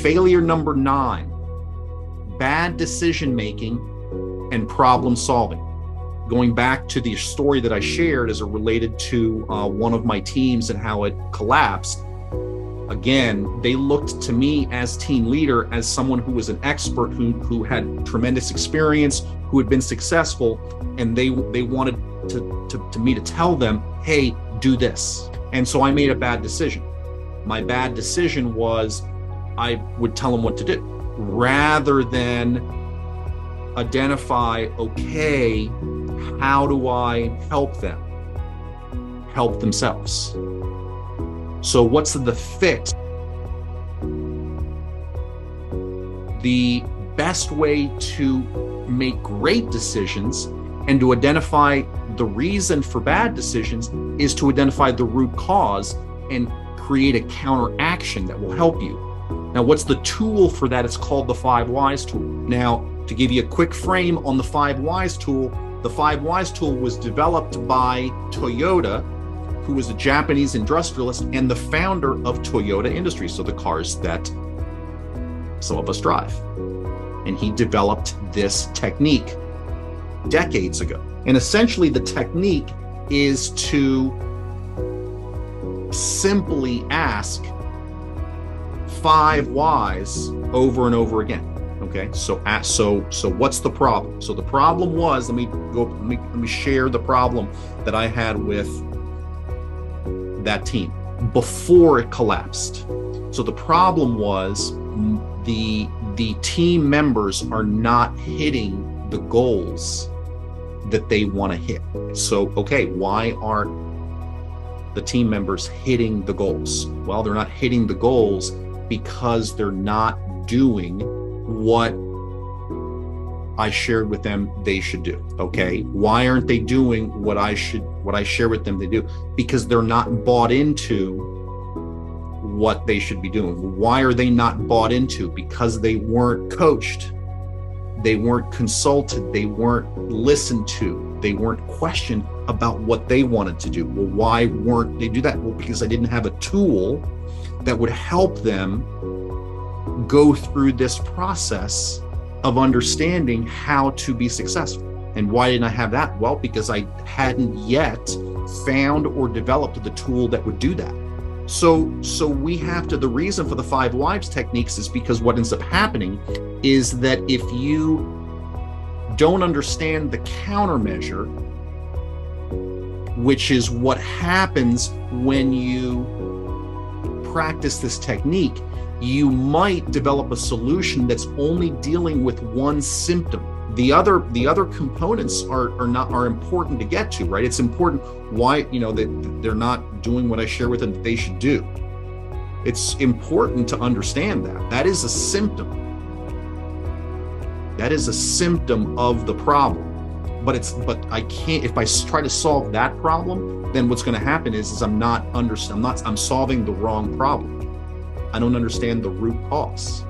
failure number 9, bad decision making and problem solving. Going back to the story that I shared as it related to one of my teams and how it collapsed, again, they looked to me as team leader as someone who was an expert, who had tremendous experience, who had been successful, and they wanted to me to tell them, hey, do this. And so I made a bad decision. My bad decision was I would tell them what to do rather than identify, okay, how do I help them help themselves? So what's the fix? The best way to make great decisions and to identify the reason for bad decisions is to identify the root cause and create a counteraction that will help you. Now, what's the tool for that? It's called the 5 Whys tool. Now, to give you a quick frame on the 5 Whys tool, the 5 Whys tool was developed by Toyota, who was a Japanese industrialist and the founder of Toyota Industries, so the cars that some of us drive. And he developed this technique decades ago. And essentially the technique is to simply ask 5 whys over and over again. Okay, so what's the problem? So the problem was, let me share the problem that I had with that team before it collapsed. So the problem was the team members are not hitting the goals that they want to hit. So, okay, why aren't the team members hitting the goals? Well, they're not hitting the goals because they're not doing what I shared with them they should do. Okay, why aren't they doing what I share with them they do? Because they're not bought into what they should be doing. Why are they not bought into? Because they weren't coached, they weren't consulted, they weren't listened to, they weren't questioned about what they wanted to do. Well, why weren't they do that? Well, because I didn't have a tool that would help them go through this process of understanding how to be successful. And why didn't I have that? Well, because I hadn't yet found or developed the tool that would do that. So we have to, the reason for the 5 Whys techniques is because what ends up happening is that if you don't understand the countermeasure, which is what happens when you practice this technique, you might develop a solution that's only dealing with one symptom. The other components are important to get to, right? It's important why, that they're not doing what I share with them that they should do. It's important to understand that. That is a symptom. That is a symptom of the problem. But I can't, if I try to solve that problem, then what's going to happen is I'm solving the wrong problem. I don't understand the root cause.